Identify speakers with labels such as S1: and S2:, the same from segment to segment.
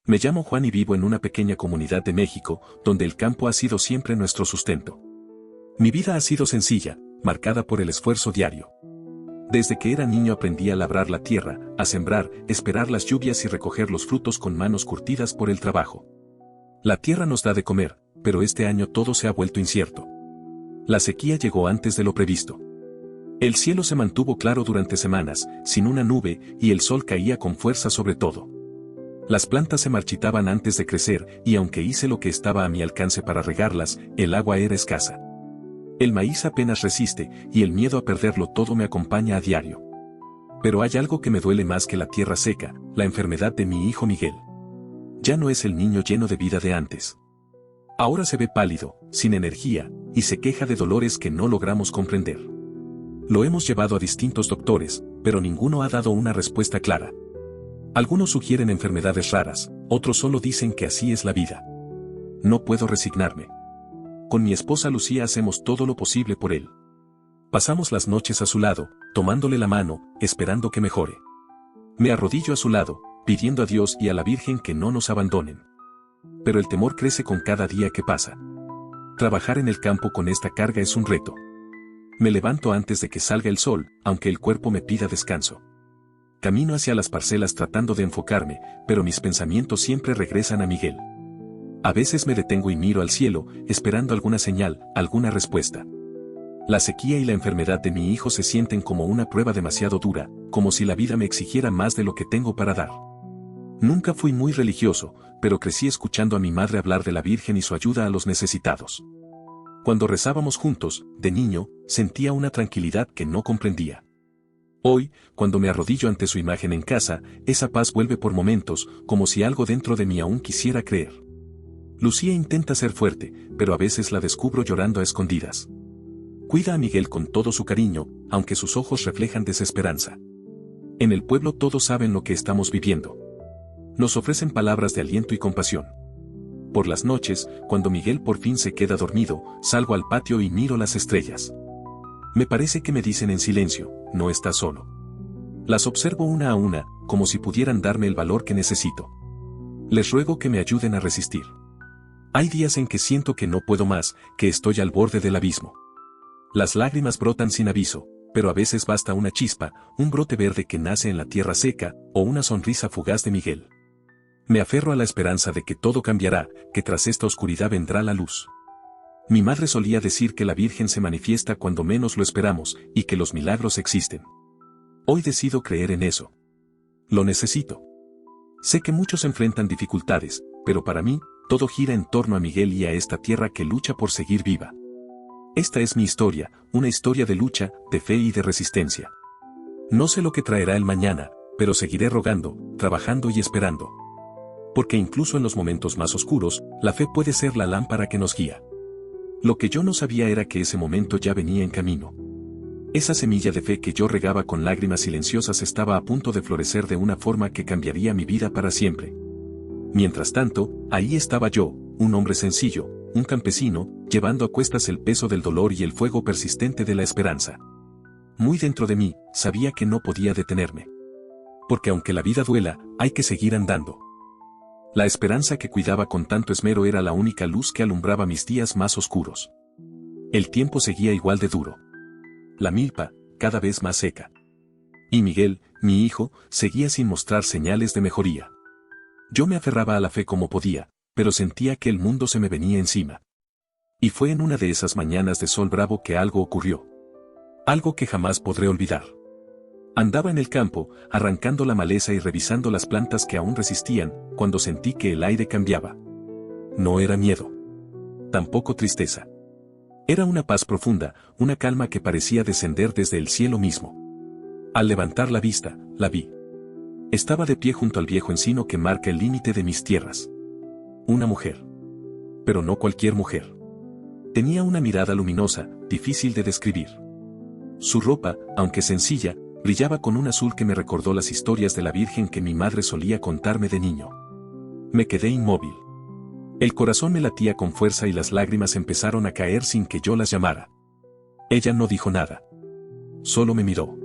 S1: Me llamo Juan y vivo en una pequeña comunidad de México, donde el campo ha sido siempre nuestro sustento. Mi vida ha sido sencilla, marcada por el esfuerzo diario. Desde que era niño aprendí a labrar la tierra, a sembrar, esperar las lluvias y recoger los frutos con manos curtidas por el trabajo. La tierra nos da de comer, pero este año todo se ha vuelto incierto. La sequía llegó antes de lo previsto. El cielo se mantuvo claro durante semanas, sin una nube, y el sol caía con fuerza sobre todo. Las plantas se marchitaban antes de crecer, y aunque hice lo que estaba a mi alcance para regarlas, el agua era escasa. El maíz apenas resiste, y el miedo a perderlo todo me acompaña a diario. Pero hay algo que me duele más que la tierra seca, la enfermedad de mi hijo Miguel. Ya no es el niño lleno de vida de antes. Ahora se ve pálido, sin energía, y se queja de dolores que no logramos comprender. Lo hemos llevado a distintos doctores, pero ninguno ha dado una respuesta clara. Algunos sugieren enfermedades raras, otros solo dicen que así es la vida. No puedo resignarme. Con mi esposa Lucía hacemos todo lo posible por él. Pasamos las noches a su lado, tomándole la mano, esperando que mejore. Me arrodillo a su lado, pidiendo a Dios y a la Virgen que no nos abandonen. Pero el temor crece con cada día que pasa. Trabajar en el campo con esta carga es un reto. Me levanto antes de que salga el sol, aunque el cuerpo me pida descanso. Camino hacia las parcelas tratando de enfocarme, pero mis pensamientos siempre regresan a Miguel. A veces me detengo y miro al cielo, esperando alguna señal, alguna respuesta. La sequía y la enfermedad de mi hijo se sienten como una prueba demasiado dura, como si la vida me exigiera más de lo que tengo para dar. Nunca fui muy religioso, pero crecí escuchando a mi madre hablar de la Virgen y su ayuda a los necesitados. Cuando rezábamos juntos, de niño, sentía una tranquilidad que no comprendía. Hoy, cuando me arrodillo ante su imagen en casa, esa paz vuelve por momentos, como si algo dentro de mí aún quisiera creer. Lucía intenta ser fuerte, pero a veces la descubro llorando a escondidas. Cuida a Miguel con todo su cariño, aunque sus ojos reflejan desesperanza. En el pueblo todos saben lo que estamos viviendo. Nos ofrecen palabras de aliento y compasión. Por las noches, cuando Miguel por fin se queda dormido, salgo al patio y miro las estrellas. Me parece que me dicen en silencio, no estás solo. Las observo una a una, como si pudieran darme el valor que necesito. Les ruego que me ayuden a resistir. Hay días en que siento que no puedo más, que estoy al borde del abismo. Las lágrimas brotan sin aviso, pero a veces basta una chispa, un brote verde que nace en la tierra seca, o una sonrisa fugaz de Miguel. Me aferro a la esperanza de que todo cambiará, que tras esta oscuridad vendrá la luz. Mi madre solía decir que la Virgen se manifiesta cuando menos lo esperamos, y que los milagros existen. Hoy decido creer en eso. Lo necesito. Sé que muchos enfrentan dificultades, pero para mí, todo gira en torno a Miguel y a esta tierra que lucha por seguir viva. Esta es mi historia, una historia de lucha, de fe y de resistencia. No sé lo que traerá el mañana, pero seguiré rogando, trabajando y esperando. Porque incluso en los momentos más oscuros, la fe puede ser la lámpara que nos guía. Lo que yo no sabía era que ese momento ya venía en camino. Esa semilla de fe que yo regaba con lágrimas silenciosas estaba a punto de florecer de una forma que cambiaría mi vida para siempre. Mientras tanto, ahí estaba yo, un hombre sencillo, un campesino, llevando a cuestas el peso del dolor y el fuego persistente de la esperanza. Muy dentro de mí, sabía que no podía detenerme. Porque aunque la vida duela, hay que seguir andando. La esperanza que cuidaba con tanto esmero era la única luz que alumbraba mis días más oscuros. El tiempo seguía igual de duro. La milpa, cada vez más seca. Y Miguel, mi hijo, seguía sin mostrar señales de mejoría. Yo me aferraba a la fe como podía, pero sentía que el mundo se me venía encima. Y fue en una de esas mañanas de sol bravo que algo ocurrió. Algo que jamás podré olvidar. Andaba en el campo, arrancando la maleza y revisando las plantas que aún resistían, cuando sentí que el aire cambiaba. No era miedo. Tampoco tristeza. Era una paz profunda, una calma que parecía descender desde el cielo mismo. Al levantar la vista, la vi. Estaba de pie junto al viejo encino que marca el límite de mis tierras. Una mujer. Pero no cualquier mujer. Tenía una mirada luminosa, difícil de describir. Su ropa, aunque sencilla, brillaba con un azul que me recordó las historias de la Virgen que mi madre solía contarme de niño. Me quedé inmóvil. El corazón me latía con fuerza y las lágrimas empezaron a caer sin que yo las llamara. Ella no dijo nada. Solo me miró.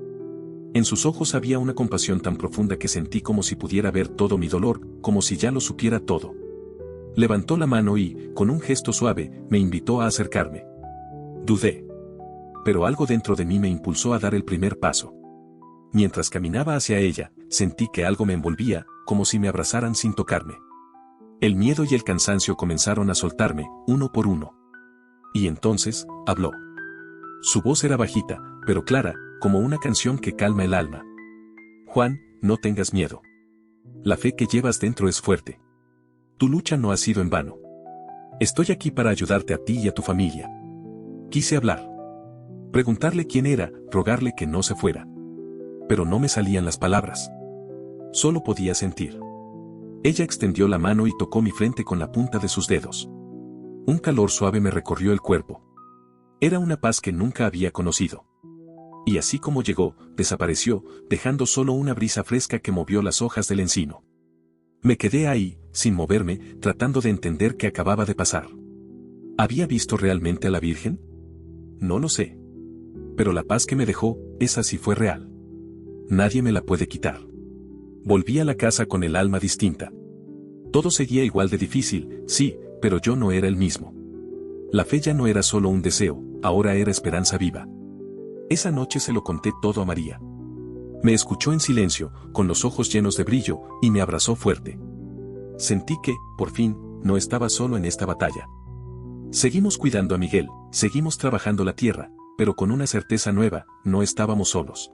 S1: En sus ojos había una compasión tan profunda que sentí como si pudiera ver todo mi dolor, como si ya lo supiera todo. Levantó la mano y, con un gesto suave, me invitó a acercarme. Dudé. Pero algo dentro de mí me impulsó a dar el primer paso. Mientras caminaba hacia ella, sentí que algo me envolvía, como si me abrazaran sin tocarme. El miedo y el cansancio comenzaron a soltarme, uno por uno. Y entonces, habló. Su voz era bajita, pero clara, como una canción que calma el alma. Juan, no tengas miedo. La fe que llevas dentro es fuerte. Tu lucha no ha sido en vano. Estoy aquí para ayudarte a ti y a tu familia. Quise hablar. Preguntarle quién era, rogarle que no se fuera. Pero no me salían las palabras. Solo podía sentir. Ella extendió la mano y tocó mi frente con la punta de sus dedos. Un calor suave me recorrió el cuerpo. Era una paz que nunca había conocido. Y así como llegó, desapareció, dejando solo una brisa fresca que movió las hojas del encino. Me quedé ahí, sin moverme, tratando de entender qué acababa de pasar. ¿Había visto realmente a la Virgen? No lo sé. Pero la paz que me dejó, esa sí fue real. Nadie me la puede quitar. Volví a la casa con el alma distinta. Todo seguía igual de difícil, sí, pero yo no era el mismo. La fe ya no era solo un deseo, ahora era esperanza viva. Esa noche se lo conté todo a María. Me escuchó en silencio, con los ojos llenos de brillo, y me abrazó fuerte. Sentí que, por fin, no estaba solo en esta batalla. Seguimos cuidando a Miguel, seguimos trabajando la tierra, pero con una certeza nueva, no estábamos solos.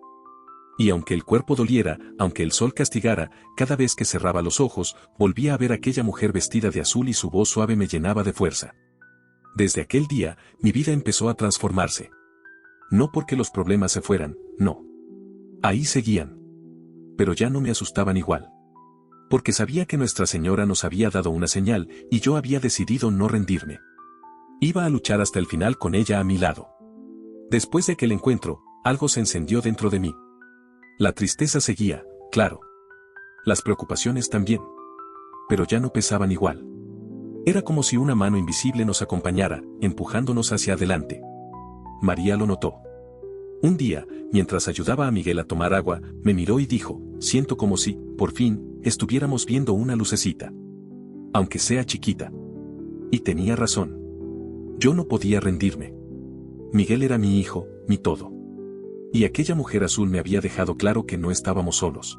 S1: Y aunque el cuerpo doliera, aunque el sol castigara, cada vez que cerraba los ojos, volvía a ver a aquella mujer vestida de azul y su voz suave me llenaba de fuerza. Desde aquel día, mi vida empezó a transformarse. No porque los problemas se fueran, no. Ahí seguían. Pero ya no me asustaban igual. Porque sabía que Nuestra Señora nos había dado una señal, y yo había decidido no rendirme. Iba a luchar hasta el final con ella a mi lado. Después de aquel encuentro, algo se encendió dentro de mí. La tristeza seguía, claro. Las preocupaciones también. Pero ya no pesaban igual. Era como si una mano invisible nos acompañara, empujándonos hacia adelante. María lo notó. Un día, mientras ayudaba a Miguel a tomar agua, me miró y dijo, siento como si, por fin, estuviéramos viendo una lucecita. Aunque sea chiquita. Y tenía razón. Yo no podía rendirme. Miguel era mi hijo, mi todo. Y aquella mujer azul me había dejado claro que no estábamos solos.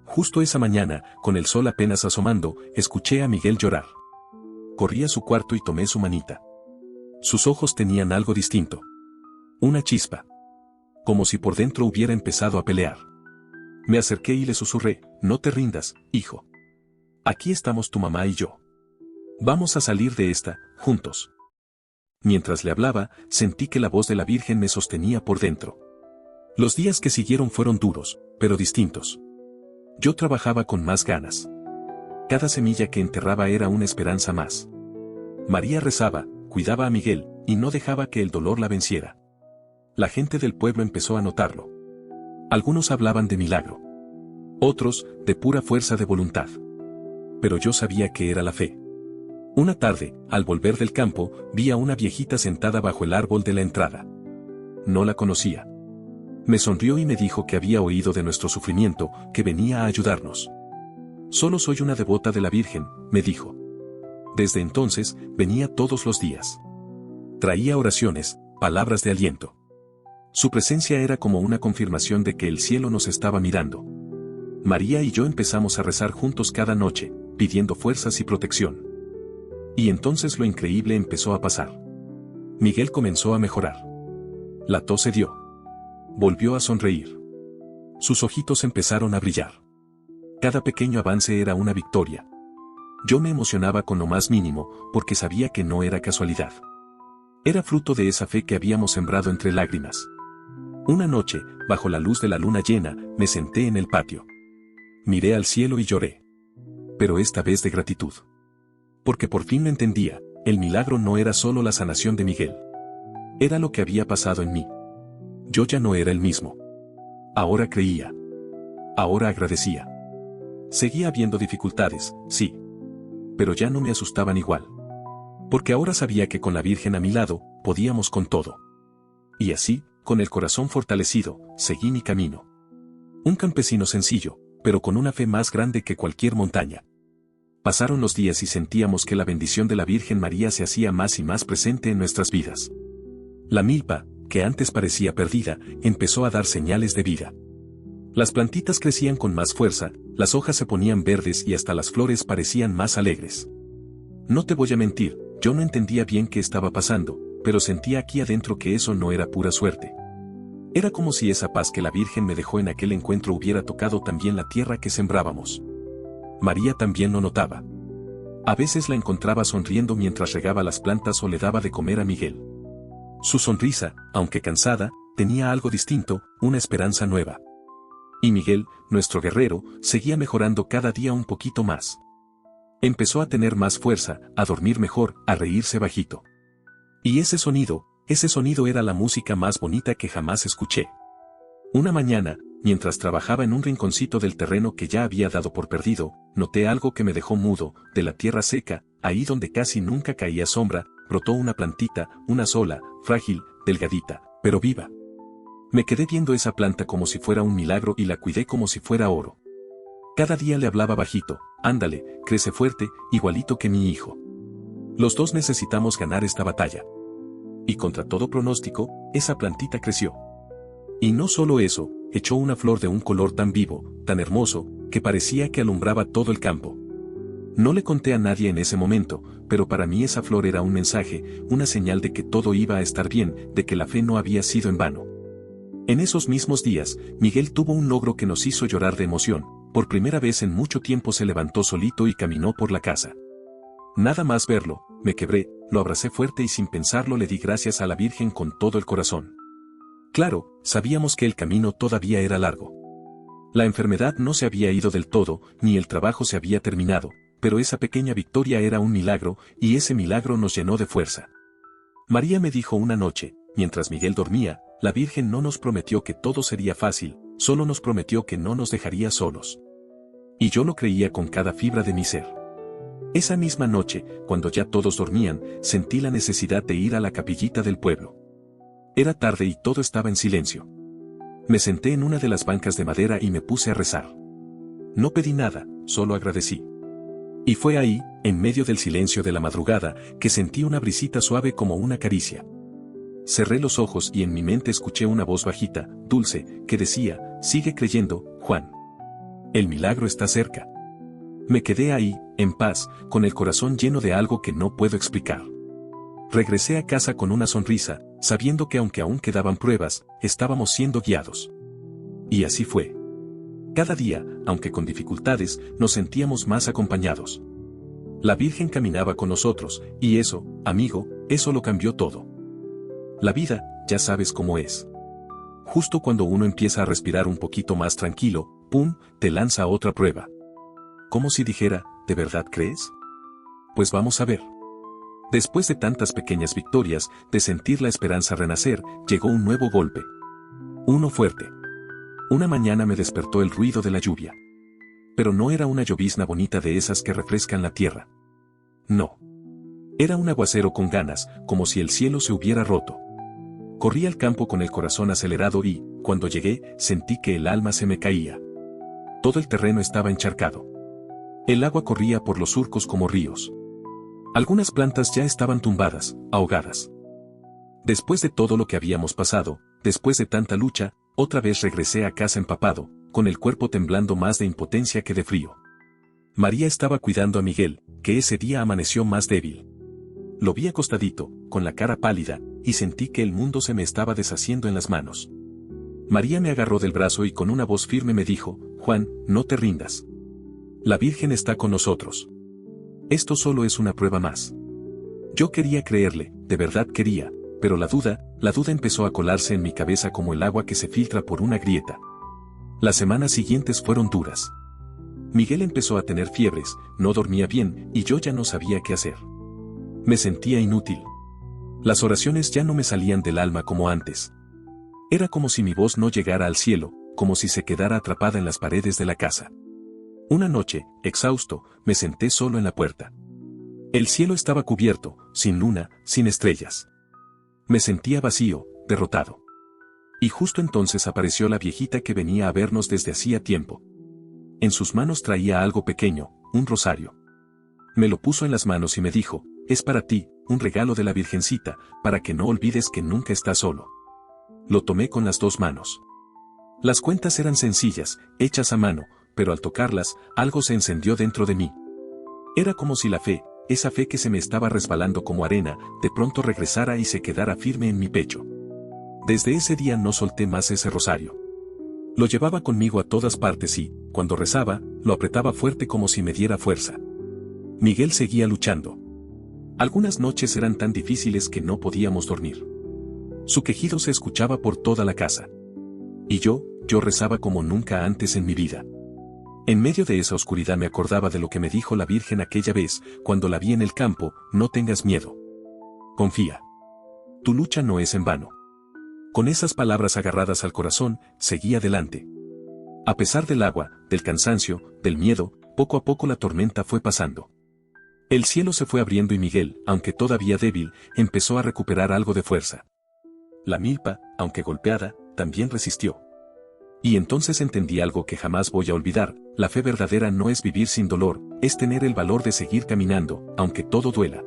S1: Justo esa mañana, con el sol apenas asomando, escuché a Miguel llorar. Corrí a su cuarto y tomé su manita. Sus ojos tenían algo distinto. Una chispa. Como si por dentro hubiera empezado a pelear. Me acerqué y le susurré, no te rindas, hijo. Aquí estamos tu mamá y yo. Vamos a salir de esta, juntos. Mientras le hablaba, sentí que la voz de la Virgen me sostenía por dentro. Los días que siguieron fueron duros, pero distintos. Yo trabajaba con más ganas. Cada semilla que enterraba era una esperanza más. María rezaba, cuidaba a Miguel, y no dejaba que el dolor la venciera. La gente del pueblo empezó a notarlo. Algunos hablaban de milagro. Otros, de pura fuerza de voluntad. Pero yo sabía que era la fe. Una tarde, al volver del campo, vi a una viejita sentada bajo el árbol de la entrada. No la conocía. Me sonrió y me dijo que había oído de nuestro sufrimiento, que venía a ayudarnos. Solo soy una devota de la Virgen, me dijo. Desde entonces, venía todos los días. Traía oraciones, palabras de aliento. Su presencia era como una confirmación de que el cielo nos estaba mirando. María y yo empezamos a rezar juntos cada noche, pidiendo fuerzas y protección. Y entonces lo increíble empezó a pasar. Miguel comenzó a mejorar. La tos cedió. Volvió a sonreír. Sus ojitos empezaron a brillar. Cada pequeño avance era una victoria. Yo me emocionaba con lo más mínimo, porque sabía que no era casualidad. Era fruto de esa fe que habíamos sembrado entre lágrimas. Una noche, bajo la luz de la luna llena, me senté en el patio. Miré al cielo y lloré. Pero esta vez de gratitud. Porque por fin lo entendía, el milagro no era solo la sanación de Miguel. Era lo que había pasado en mí. Yo ya no era el mismo. Ahora creía. Ahora agradecía. Seguía habiendo dificultades, sí. Pero ya no me asustaban igual. Porque ahora sabía que con la Virgen a mi lado, podíamos con todo. Y así, con el corazón fortalecido, seguí mi camino. Un campesino sencillo, pero con una fe más grande que cualquier montaña. Pasaron los días y sentíamos que la bendición de la Virgen María se hacía más y más presente en nuestras vidas. La milpa, que antes parecía perdida, empezó a dar señales de vida. Las plantitas crecían con más fuerza, las hojas se ponían verdes y hasta las flores parecían más alegres. No te voy a mentir, yo no entendía bien qué estaba pasando, pero sentía aquí adentro que eso no era pura suerte. Era como si esa paz que la Virgen me dejó en aquel encuentro hubiera tocado también la tierra que sembrábamos. María también lo notaba. A veces la encontraba sonriendo mientras regaba las plantas o le daba de comer a Miguel. Su sonrisa, aunque cansada, tenía algo distinto, una esperanza nueva. Y Miguel, nuestro guerrero, seguía mejorando cada día un poquito más. Empezó a tener más fuerza, a dormir mejor, a reírse bajito. Y ese sonido era la música más bonita que jamás escuché. Una mañana, mientras trabajaba en un rinconcito del terreno que ya había dado por perdido, noté algo que me dejó mudo. De la tierra seca, ahí donde casi nunca caía sombra, brotó una plantita, una sola, frágil, delgadita, pero viva. Me quedé viendo esa planta como si fuera un milagro y la cuidé como si fuera oro. Cada día le hablaba bajito: ándale, crece fuerte, igualito que mi hijo. Los dos necesitamos ganar esta batalla. Y contra todo pronóstico, esa plantita creció. Y no solo eso, echó una flor de un color tan vivo, tan hermoso, que parecía que alumbraba todo el campo. No le conté a nadie en ese momento, pero para mí esa flor era un mensaje, una señal de que todo iba a estar bien, de que la fe no había sido en vano. En esos mismos días, Miguel tuvo un logro que nos hizo llorar de emoción. Por primera vez en mucho tiempo se levantó solito y caminó por la casa. Nada más verlo, me quebré, lo abracé fuerte y sin pensarlo le di gracias a la Virgen con todo el corazón. Claro, sabíamos que el camino todavía era largo. La enfermedad no se había ido del todo, ni el trabajo se había terminado, pero esa pequeña victoria era un milagro, y ese milagro nos llenó de fuerza. María me dijo una noche, mientras Miguel dormía: la Virgen no nos prometió que todo sería fácil, solo nos prometió que no nos dejaría solos. Y yo lo creía con cada fibra de mi ser. Esa misma noche, cuando ya todos dormían, sentí la necesidad de ir a la capillita del pueblo. Era tarde y todo estaba en silencio. Me senté en una de las bancas de madera y me puse a rezar. No pedí nada, solo agradecí. Y fue ahí, en medio del silencio de la madrugada, que sentí una brisita suave como una caricia. Cerré los ojos y en mi mente escuché una voz bajita, dulce, que decía: sigue creyendo, Juan. El milagro está cerca. Me quedé ahí, en paz, con el corazón lleno de algo que no puedo explicar. Regresé a casa con una sonrisa, sabiendo que aunque aún quedaban pruebas, estábamos siendo guiados. Y así fue. Cada día, aunque con dificultades, nos sentíamos más acompañados. La Virgen caminaba con nosotros, y eso, amigo, eso lo cambió todo. La vida, ya sabes cómo es. Justo cuando uno empieza a respirar un poquito más tranquilo, ¡pum!, te lanza otra prueba. Como si dijera: ¿de verdad crees? Pues vamos a ver. Después de tantas pequeñas victorias, de sentir la esperanza renacer, llegó un nuevo golpe. Uno fuerte. Una mañana me despertó el ruido de la lluvia. Pero no era una llovizna bonita de esas que refrescan la tierra. No. Era un aguacero con ganas, como si el cielo se hubiera roto. Corrí al campo con el corazón acelerado y, cuando llegué, sentí que el alma se me caía. Todo el terreno estaba encharcado. El agua corría por los surcos como ríos. Algunas plantas ya estaban tumbadas, ahogadas. Después de todo lo que habíamos pasado, después de tanta lucha, otra vez regresé a casa empapado, con el cuerpo temblando más de impotencia que de frío. María estaba cuidando a Miguel, que ese día amaneció más débil. Lo vi acostadito, con la cara pálida, y sentí que el mundo se me estaba deshaciendo en las manos. María me agarró del brazo y con una voz firme me dijo: Juan, no te rindas. La Virgen está con nosotros. Esto solo es una prueba más. Yo quería creerle, de verdad quería, pero la duda empezó a colarse en mi cabeza como el agua que se filtra por una grieta. Las semanas siguientes fueron duras. Miguel empezó a tener fiebres, no dormía bien y yo ya no sabía qué hacer. Me sentía inútil. Las oraciones ya no me salían del alma como antes. Era como si mi voz no llegara al cielo, como si se quedara atrapada en las paredes de la casa. Una noche, exhausto, me senté solo en la puerta. El cielo estaba cubierto, sin luna, sin estrellas. Me sentía vacío, derrotado. Y justo entonces apareció la viejita que venía a vernos desde hacía tiempo. En sus manos traía algo pequeño, un rosario. Me lo puso en las manos y me dijo, es para ti, un regalo de la Virgencita, para que no olvides que nunca estás solo. Lo tomé con las dos manos. Las cuentas eran sencillas, hechas a mano, pero al tocarlas, algo se encendió dentro de mí. Era como si la fe, esa fe que se me estaba resbalando como arena, de pronto regresara y se quedara firme en mi pecho. Desde ese día no solté más ese rosario. Lo llevaba conmigo a todas partes y, cuando rezaba, lo apretaba fuerte como si me diera fuerza. Miguel seguía luchando. Algunas noches eran tan difíciles que no podíamos dormir. Su quejido se escuchaba por toda la casa. Y yo rezaba como nunca antes en mi vida. En medio de esa oscuridad me acordaba de lo que me dijo la Virgen aquella vez, cuando la vi en el campo, no tengas miedo. Confía. Tu lucha no es en vano. Con esas palabras agarradas al corazón, seguí adelante. A pesar del agua, del cansancio, del miedo, poco a poco la tormenta fue pasando. El cielo se fue abriendo y Miguel, aunque todavía débil, empezó a recuperar algo de fuerza. La milpa, aunque golpeada, también resistió. Y entonces entendí algo que jamás voy a olvidar, la fe verdadera no es vivir sin dolor, es tener el valor de seguir caminando, aunque todo duela.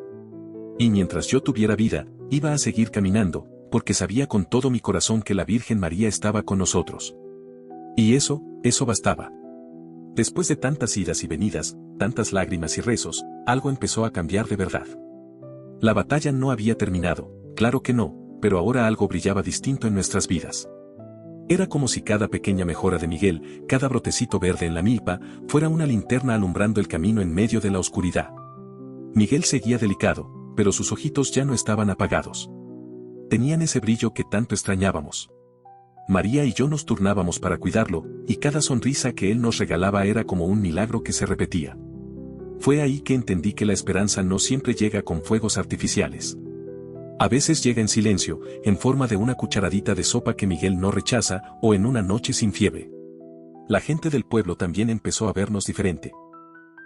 S1: Y mientras yo tuviera vida, iba a seguir caminando, porque sabía con todo mi corazón que la Virgen María estaba con nosotros. Y eso bastaba. Después de tantas idas y venidas, tantas lágrimas y rezos, algo empezó a cambiar de verdad. La batalla no había terminado, claro que no, pero ahora algo brillaba distinto en nuestras vidas. Era como si cada pequeña mejora de Miguel, cada brotecito verde en la milpa, fuera una linterna alumbrando el camino en medio de la oscuridad. Miguel seguía delicado, pero sus ojitos ya no estaban apagados. Tenían ese brillo que tanto extrañábamos. María y yo nos turnábamos para cuidarlo, y cada sonrisa que él nos regalaba era como un milagro que se repetía. Fue ahí que entendí que la esperanza no siempre llega con fuegos artificiales. A veces llega en silencio, en forma de una cucharadita de sopa que Miguel no rechaza, o en una noche sin fiebre. La gente del pueblo también empezó a vernos diferente.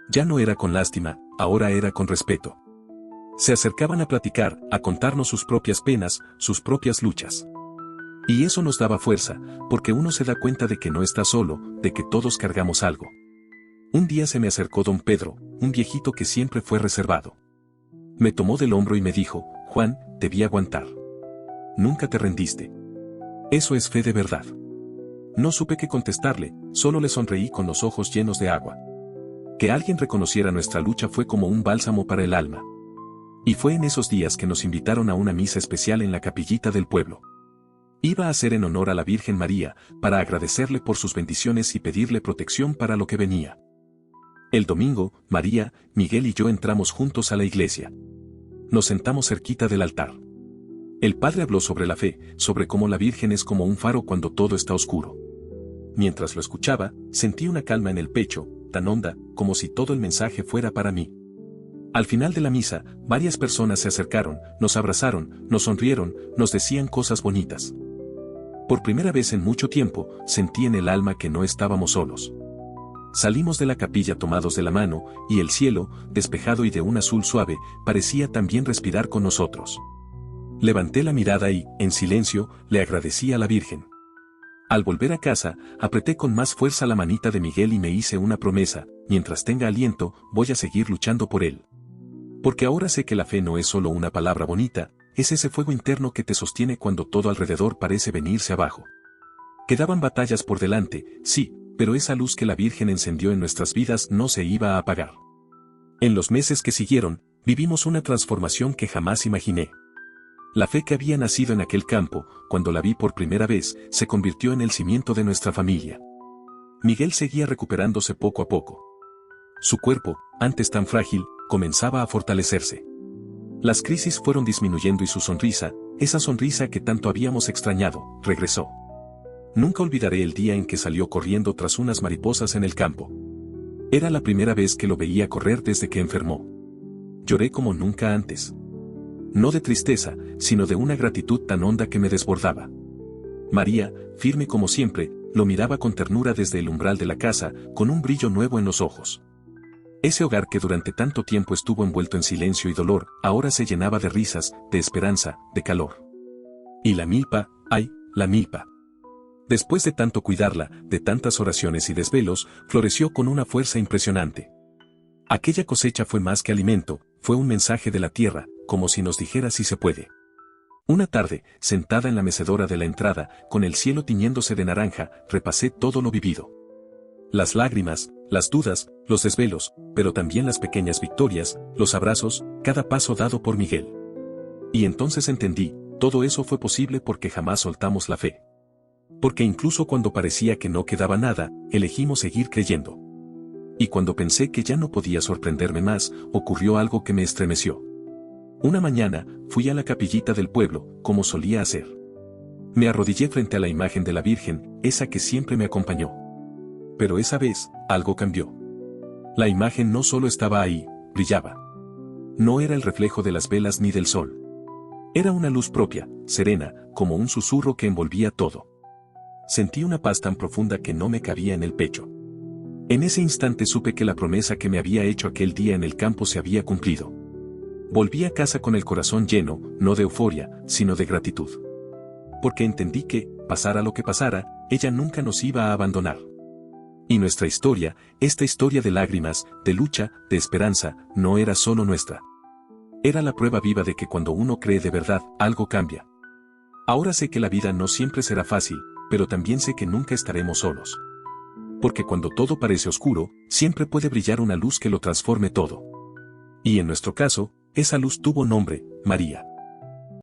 S1: Ya no era con lástima, ahora era con respeto. Se acercaban a platicar, a contarnos sus propias penas, sus propias luchas. Y eso nos daba fuerza, porque uno se da cuenta de que no está solo, de que todos cargamos algo. Un día se me acercó don Pedro, un viejito que siempre fue reservado. Me tomó del hombro y me dijo, Juan, te vi aguantar. Nunca te rendiste. Eso es fe de verdad. No supe qué contestarle, solo le sonreí con los ojos llenos de agua. Que alguien reconociera nuestra lucha fue como un bálsamo para el alma. Y fue en esos días que nos invitaron a una misa especial en la capillita del pueblo. Iba a ser en honor a la Virgen María, para agradecerle por sus bendiciones y pedirle protección para lo que venía. El domingo, María, Miguel y yo entramos juntos a la iglesia. Nos sentamos cerquita del altar. El padre habló sobre la fe, sobre cómo la Virgen es como un faro cuando todo está oscuro. Mientras lo escuchaba, sentí una calma en el pecho, tan honda, como si todo el mensaje fuera para mí. Al final de la misa, varias personas se acercaron, nos abrazaron, nos sonrieron, nos decían cosas bonitas. Por primera vez en mucho tiempo, sentí en el alma que no estábamos solos. Salimos de la capilla tomados de la mano, y el cielo, despejado y de un azul suave, parecía también respirar con nosotros. Levanté la mirada y, en silencio, le agradecí a la Virgen. Al volver a casa, apreté con más fuerza la manita de Miguel y me hice una promesa, mientras tenga aliento, voy a seguir luchando por él. Porque ahora sé que la fe no es solo una palabra bonita, es ese fuego interno que te sostiene cuando todo alrededor parece venirse abajo. Quedaban batallas por delante, sí, pero esa luz que la Virgen encendió en nuestras vidas no se iba a apagar. En los meses que siguieron, vivimos una transformación que jamás imaginé. La fe que había nacido en aquel campo, cuando la vi por primera vez, se convirtió en el cimiento de nuestra familia. Miguel seguía recuperándose poco a poco. Su cuerpo, antes tan frágil, comenzaba a fortalecerse. Las crisis fueron disminuyendo y su sonrisa, esa sonrisa que tanto habíamos extrañado, regresó. Nunca olvidaré el día en que salió corriendo tras unas mariposas en el campo. Era la primera vez que lo veía correr desde que enfermó. Lloré como nunca antes. No de tristeza, sino de una gratitud tan honda que me desbordaba. María, firme como siempre, lo miraba con ternura desde el umbral de la casa, con un brillo nuevo en los ojos. Ese hogar que durante tanto tiempo estuvo envuelto en silencio y dolor, ahora se llenaba de risas, de esperanza, de calor. Y la milpa, ¡ay, la milpa! Después de tanto cuidarla, de tantas oraciones y desvelos, floreció con una fuerza impresionante. Aquella cosecha fue más que alimento, fue un mensaje de la tierra, como si nos dijera si se puede. Una tarde, sentada en la mecedora de la entrada, con el cielo tiñéndose de naranja, repasé todo lo vivido. Las lágrimas, las dudas, los desvelos, pero también las pequeñas victorias, los abrazos, cada paso dado por Miguel. Y entonces entendí, todo eso fue posible porque jamás soltamos la fe. Porque incluso cuando parecía que no quedaba nada, elegimos seguir creyendo. Y cuando pensé que ya no podía sorprenderme más, ocurrió algo que me estremeció. Una mañana, fui a la capillita del pueblo, como solía hacer. Me arrodillé frente a la imagen de la Virgen, esa que siempre me acompañó. Pero esa vez, algo cambió. La imagen no solo estaba ahí, brillaba. No era el reflejo de las velas ni del sol. Era una luz propia, serena, como un susurro que envolvía todo. Sentí una paz tan profunda que no me cabía en el pecho. En ese instante supe que la promesa que me había hecho aquel día en el campo se había cumplido. Volví a casa con el corazón lleno, no de euforia, sino de gratitud. Porque entendí que, pasara lo que pasara, ella nunca nos iba a abandonar. Y nuestra historia, esta historia de lágrimas, de lucha, de esperanza, no era solo nuestra. Era la prueba viva de que cuando uno cree de verdad, algo cambia. Ahora sé que la vida no siempre será fácil, pero también sé que nunca estaremos solos. Porque cuando todo parece oscuro, siempre puede brillar una luz que lo transforme todo. Y en nuestro caso, esa luz tuvo nombre, María.